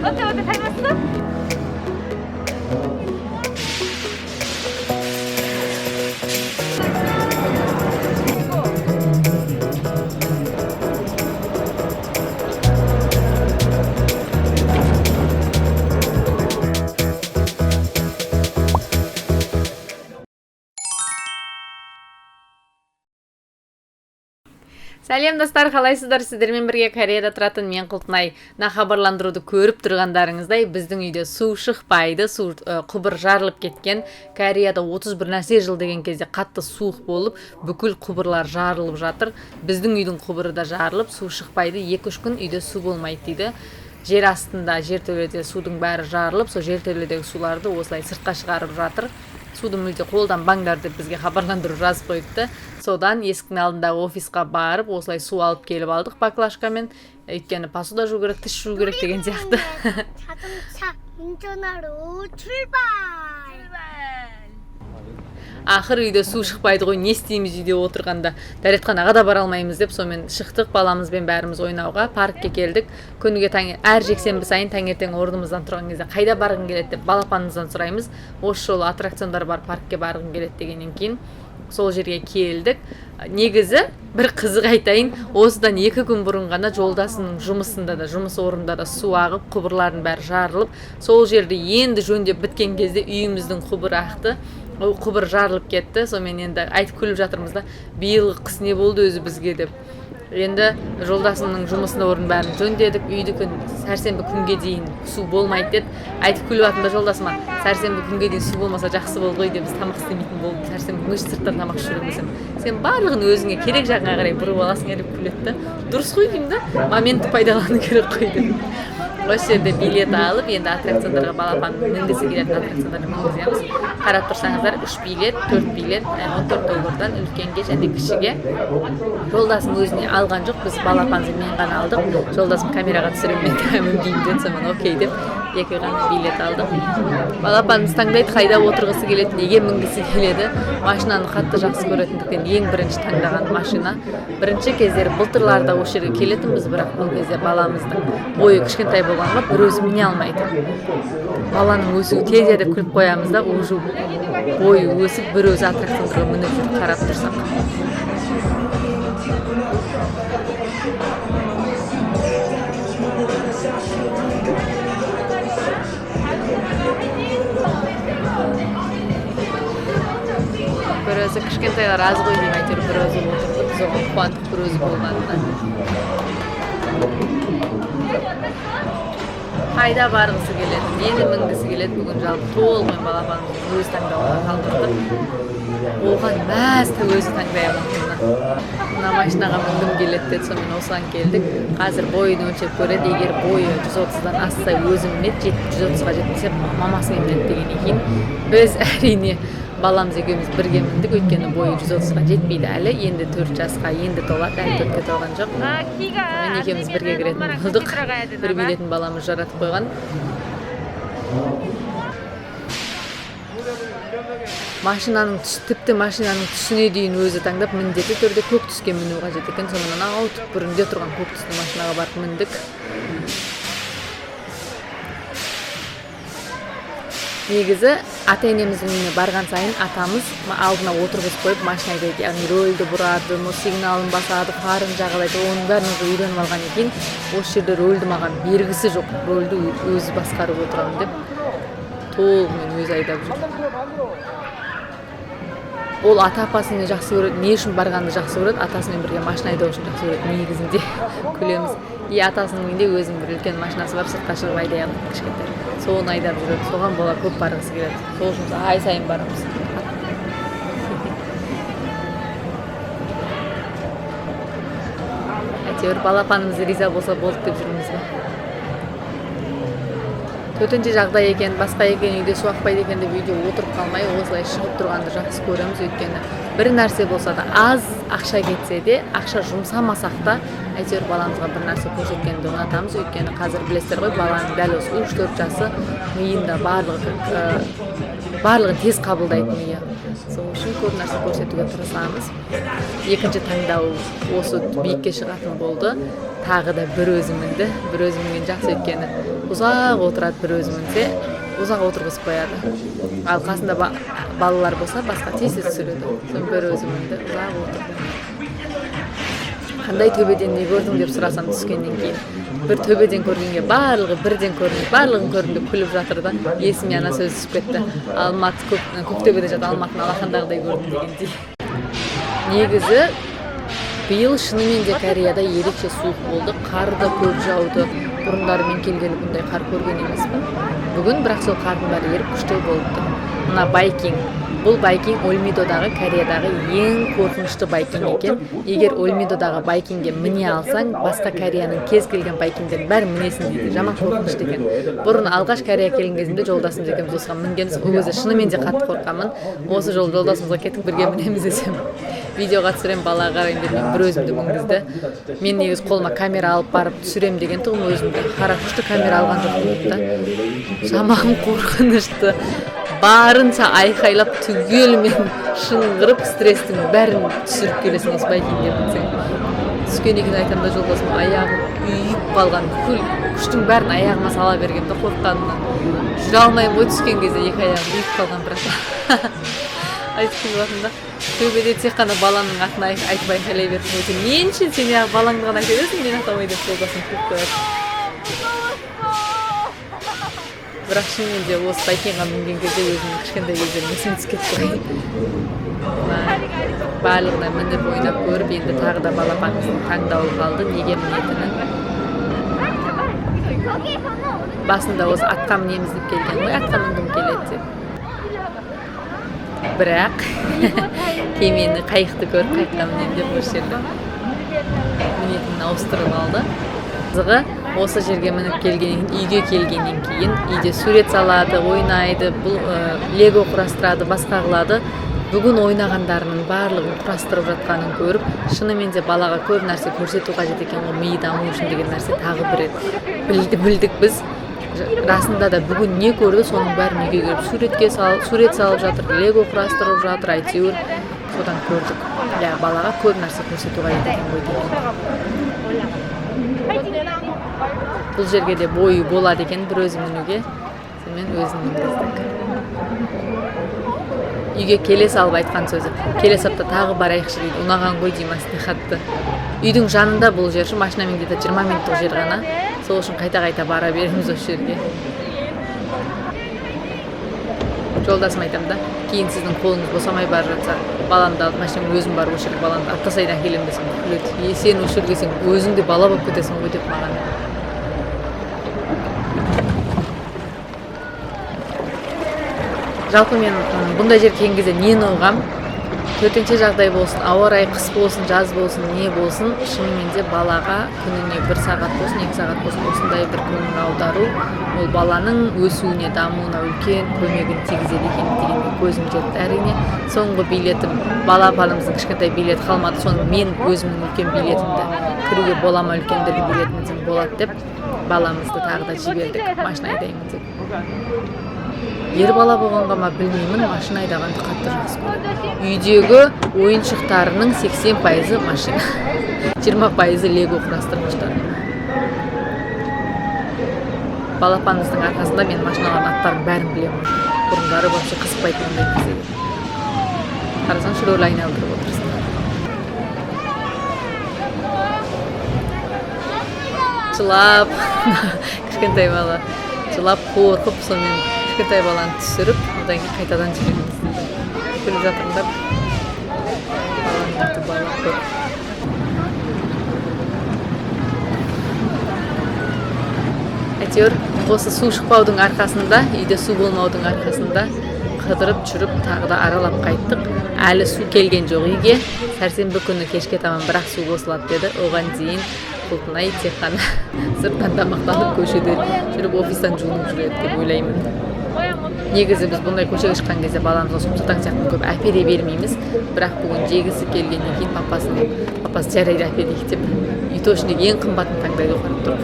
어때 닮았어? Сәлем достар, қалайсыздар? Сіздермен бірге Кореяда тұратын мен Құлпынай. Хабарландыруды көріп тұрғандарыңыздай, біздің үйде су шықпайды, құбыр жарылып кеткен. Кореяда 31 нәрсе жыл деген кезде қатты суық болып, бүкіл құбырлар жарылып жатыр. Біздің үйдің құбыры да жарылып, су шықпайды. 2-3 күн үйде су болмайды дейді. Жер астында, жертөледе судың бәрі жарылып, сол жертөледегі суларды осылай сыртқа шығарып жатыр. Суды мүлде қолданбаңдар деп бізге хабарландыру жазып қойыпты. Содан есіктің алдындағы офисқа барып, осылай су алып келіп алдық баклажкамен. Өйткені посуда жуу керек, тіс жуу керек деген сияқты. 자동차 운전하러 출발. Ақыр үйде су шықпайды ғой, не істейміз үйде отырғанда. Дәретханаға да бара алмаймыз деп, сонымен шықтық баламызбен бәріміз ойнауға, паркке келдік. Күніге әр жексенбі сайын таңертең орнымыздан тұрған кезде қайда барғың келеді деп балапанымыздан сұраймыз. Осы жолы аттракциондар бар, паркке барғың келеді дегеннен кейін сол жерге келдік. Негізі бір қызық айтайын, осыдан 2 күн бұрын ғана жолдасының жұмысында да, жұмыс орнында да су ағып, құбырлардың бәрі жарылып, сол жерді енді жөндеп біткен кезде үйіміздің құбыры ақты. Ол құбыр жарылып кетті. Сонымен енді айтып күліп жатырмыз да, биылғы қыс не болды өзі бізге деп. Енді жолдасымның жұмысының орнын бәрін жөндедік. Үйдікі сәрсенбі күнге дейін су болмайды деді. Айтып күліп жатырмын да жолдасыма, сәрсенбі күнге дейін су болмаса жақсы болды ғой деп, біз тамақ істемейтін болдық. Сәрсенбі күні сырттан тамақ ішеміз. Сен барлығын өзіңе керек жағыңа қарай бұрып аласың деп күледі. Дұрыс қой деймін да, моментті пайдалану керек қой деп. Осы жерде билет алып, енді аттракциондарға балапан мінгісі келетін аттракциондарға мінгіземіз. Қарап тұрсаңыздар, 3 билет, 4 билет, 14 доллардан үлкенге және кішіге. Жолдасым өзіне алған жоқ, біз балапанды мен ғана алдық. Жолдасым камераға түсіремін, мен мінбеймін деді, сонымен окей деп 2 ғана билет алдық. Балапанымыз таңдайды, қайда отырғысы келеді, неге мінгісі келеді. Машинаны қатты жақсы көретіндіктен ең бірінші таңдаған машина. Бірінші кездері былтырларда осы жерге келетінбіз, бірақ бұл кезде баламыздың бойы кішкентай болғанға бір өзі міне алмайды. Баланың өсуі тез деп күліп қоямыз да, уже бойы өсіп бір өзі аттракциондарға мініп жүріп қарап тұрсақ. Бір өзі кішкентайлар аз ғой дейм, әйтеуір бір өзі отырды, біз оған қуандық бір өзі болғанына. Қайда барғысы келеді, нені мінгісі келеді, бүгін жалпы толығымен балапанымыз өз таңдауға қалдырдық. Оған мәзді өзі таңдай алатынына. Мына машинаға мінгім келеді деді, сонымен осыған келдік. Қазір бойын өлшеп көреді, егер бойы 130-дан асса өзі мінеді, 130-ға жетмесе мамасы мінеді деген екен. Біз әрине баламыз екеуміз бірге міндік, өйткені бойы 130-ға жетпейді әлі, енді 4 жасқа енді толады, әлі 4-ке толған жоқ. Мен екеуміз бірге кіретін болдық. Бір билетін баламыз жаратып қойған. Машинаның тіпті машинаның түсіне дейін өзі таңдап, міндетті түрде көк түске міну қажет екен. Сонымен ау түкпірінде тұрған көк түсті машинаға барып міндік. Негізі ата-енеміздің үйіне барған сайын атамыз алдына отырғызып қойып машина айдайды, яғни рөлді бұрады, сигналын басады, фарын жағалайды, оның бәрін үйреніп алған екен. Осы жерде рөлді маған бергісі жоқ, рөлді өзі басқарып отырамын деп толығымен өзі айдап жүр. Ол ата-апасыны жақсы көреді, не үшін барғанды жақсы көреді, атасымен бірге машина айдау үшін жақсы көреді, негізінде күлеміз. Атасының үйінде өзінің бір үлкен машинасы бар, сыртқа шығып айдай алады кішкентай. Соны айдап жүреді, соған бола көп барғысы келеді. Сол үшін ай сайын барамыз. Әйтеуір балапанымыз риза болса болды деп жүрміз бе. Төтенше жағдай екен, басқа екен, үйде су ақпайды екен деп үйде отырып қалмай, осылай шығып тұрғанды жақсы көреміз. Өйткені бір нәрсе болса да, аз ақша кетсе де, ақша жұмсамасақ та, әйтеуір баламызға бір нәрсе көрсеткенді ұнатамыз. Өйткені қазір білесіздер ғой, баланың дәл осы 3-4 жасы миында барлығы барлығын тез қабылдайтын иә. Сол үшін көп нәрсе көрсетуге тырысамыз. Екінші таңдау осы биікке шығатын болды. Тағы да бір өзімінді. Бір өзімінген жақсы өйткені ұзақ отырады, бір өзімінсе ұзақ отырғызып қояды. Ал қасында балалар болса басқа тез түсіреді. Сол бір өзімінді ұзақ отырды. Қандай төбеден не көрдің деп сұрасам түскеннен кейін. Бір төбеден көргенге барлығы бірден көрінеді, барлығын көрдім деп күліп жатыр да, есіме ана сөз түсіп кетті. Алматы көк төбеде жатыр, Алматыны алақандағыдай көрдім дегендей. Негізі биыл шынымен де Кореяда ерекше суық болды, қар да көп жауды. Бұрындары мен келгелі бұндай қар көрген емеспін. Бүгін бірақ сол қардың бәрі еріп күшті болды. Мына байкинг. Бұл байкинг Ольмидодағы Кореядағы ең қорқынышты байкинг екен. Егер Ольмидодағы байкингге міне алсаң, басқа Кореяның кез келген байкингтердің бәрі мінесің дейді. Жаман қорқынышты екен. Бұрын алғаш Корея келген кезімде жолдасымыз екеуміз осыған мінгенбіз. Ол кезде шынымен де қатты қорқамын. Осы жолы жолдасымызға кетіп бірге мінеміз десем. Видеоға түсірем, балаға қарайын деп мен бір өзімді мінгізді. Мен негізі қолыма камера алып барып түсірем деген тұғым өзімді. Қарақұшты камера алған жоқпын да. Жаман қорқынышты. Барынша айқайлап түгелімен шыңғырып стресстің бәрін түсіріп келесің осы байкингге мінсең. Түскеннен кейін айтамын да жолдасым аяғым үйіп қалған, бүкіл күштің бәрін аяғыма сала бергем де қорыққанымнан. Жүре алмаймын ғой түскен кезде екі аяғым үйіп қалған бірақ. Айтып келіп жатырмын да, төбеде тек қана баламның атын айтып айқайлай бердім. Мен үшін сен балаңды ғана айта бересің, мен атамай деп жолдасым күліп қояды. Бірақ шынымен де осы байкингға мінген кезде өзімнің кішкентай кездерім есіме түсіп кетті ғой. Барлығына мініп ойнап көріп, енді тағы да балапанымыздың таңдауы қалды, неге мінетінін. Басында осы атқа мінеміз деп келген ғой, атқа мінгім келеді деп. Бірақ кемені, қайықты көріп, қайыққа мінем деп осы жерде мінетінін ауыстырып алды. Қызығы осы жерге мініп келгеннен кейін, үйге келгеннен кейін үйде сурет салады, ойнайды, лего құрастырады, басқа қылады. Бүгін ойнағандарының барлығын құрастырып жатқанын көріп, шынымен де балаға көп нәрсе көрсету қажет екен ғой, миы даму үшін деген нәрсе тағы бір рет білдік біз. Расында да бүгін не көрді, соның бәрін үйге келіп сурет салып жатыр, лего құрастырып жатыр, әйтеуір содан көрдік. Балаға көп нәрсе көрсету қажет екен ғой деген. Бұл жерге де бойы болады екен бір өзі мінуге. Сонымен өзін мінгіздік. Үйге келе салып айтқан сөзі. Келе сапта тағы барайықшы дейді. Ұнаған ғой деймін мәслихатты. Үйдің жанында бұл жер, машинамен где-то 20 минуттық жер ғана. Сол үшін қайта-қайта бара береміз осы жерге. Жолдасым айтам да, кейін сіздің қолыңыз босамай бара жатса, баламды алып машинамды өзім барып осы жерге баламды аттасайдан келем десем, күледі. Сен осы жерге сен өзің де бала болып кетесің ғой деп маған. Жалпы мен бұндай жер келген кезде нені ұғам? Төтенше жағдай болсын, ауа райы қыс болсын, жаз болсын, не болсын, шынымен де балаға күніне 1 сағат болсын, 2 сағат болсын, осындай бір көңіл аудару, ол баланың өсуіне, дамуына үлкен көмегін тигізеді екен дегенге көзім жетті. Әрине, соңғы билетім, балапанымыздың кішкентай билеті қалмады, соның мен өзімнің үлкен билетімді кіруге бола ма, үлкендердің билетімізден болады деп, баламызды тағы да жібердік, машина айдаймын деп. Ер бала болғанға ма білмеймін, машина айдағанды қатты жақсы көреді. Үйдегі ойыншықтарының 80% машина, 20% лего құрастырғыштар. Балапанымыздың арқасында мен машиналардың аттарын бәрін білемін. Бұрындары вообще қызықпайтын ондай нәрсеге. Қарасаң рөл айналдырып отырсың. Жылап, кішкентай бала, жылап қорқып, сонымен кішкентай баланы түсіріп, одан кейін қайтадан жүреміз. Күліп жатырмын. Баланың аты бала көп. Әйтеуір, осы су шықпаудың арқасында, үйде су болмаудың арқасында қыдырып жүріп, тағы да аралап қайттық. Әлі су келген жоқ үйге. Сәрсенбі күні кешке таман бірақ су қосылады деді. Оған дейін Құлпынай тек қана сырттан тамақтанып көшеде жүріп офистан жуынып жүреді деп ойлаймын. Негізі біз бұндай көшеге шыққан кезде баламызға сумсатаң сияқты көп әпере бермейміз. Бірақ бүгін жегісі келгеннен кейін папасы жарайды әперейік деп үй ішіндегі ең қымбатын таңдайды оқырып тұрып.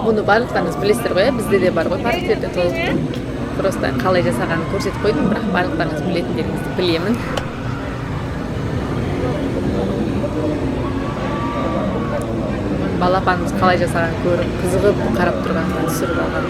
Бұны барлықтарыңыз білесіздер ғой, бізде де бар ғой, парктерде толып. Просто қалай жасағанын көрсетіп қойдым, бірақ барлықтарыңыз білетіндеріңізді білемін. Балапанымыз қалай жасағанын көріп, қызығып қарап тұрғанын түсіріп алған.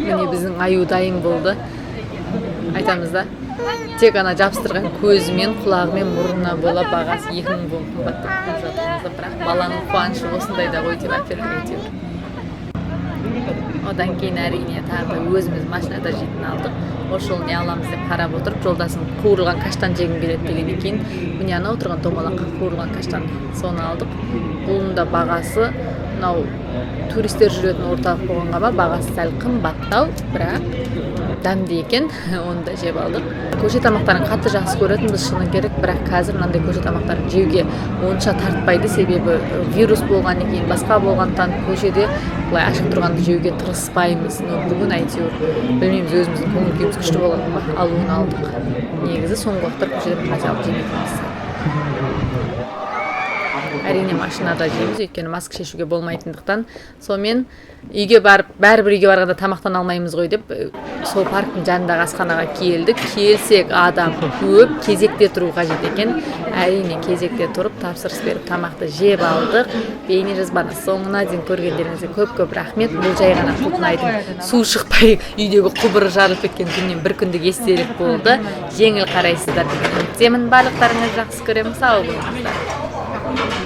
Міне біздің аю дайын болды. Айтамыз да, тек ана жабыстырған көзімен, құлағымен, мұрнына бола бағасы 2000 вон қымбаттап қойып жатырмыз, бірақ баланың қуанышы осындайда ғой деп әйтеуір. Одан кейін әрине тағы өзіміз машинада жейтін алдық. Ошол не аламыз деп қарап отырып, жолдасым қуырылған каштан жегім келеді дегеннен кейін, міне ана отырған домалаққа қуырылған каштан соны алдық. Бұның да бағасы, мынау туристер жүретін орталық болғанға бағасы сәл қымбаттау, бірақ дәмді екен, оны да жеп алдық. Көше тамақтарын қатты жақсы көретінбіз, шыны керек, бірақ қазір мынандай көше тамақтарын жеуге онша тартпайды, себебі вирус болғаннан кейін, басқа болғандықтан көшеде былай ашық тұрғанды жеуге тырыспаймыз. Бүгін әйтеуір білмейміз, өзіміздің көңіл күйіміз күшті болғаннан ба алуын алдық. Негізі соңғы уақыттар көшеде қажалып жемейтінбіз. Әрине машинада жейміз, өйткені маска шешуге болмайтындықтан. Сонымен үйге барып, бәрібір үйге барғанда тамақтан алмаймыз ғой деп, сол парктың жанындағы асханаға келдік. Келсек адам көп, кезекте тұру қажет екен. Әрине кезекте тұрып, тапсырыс беріп, тамақты жеп алдық. Бейне жазбаны соңына дейін көргендеріңізге көп-көп рахмет. Бұл жай ғана Кулпынайдың су шықпай үйдегі құбыр жарылып кеткен күннен бір күндік естелік болды. Жеңіл қарайсыздар деген үміттемін. Барлықтарыңызды жақсы көремін. Сау болыңыздар.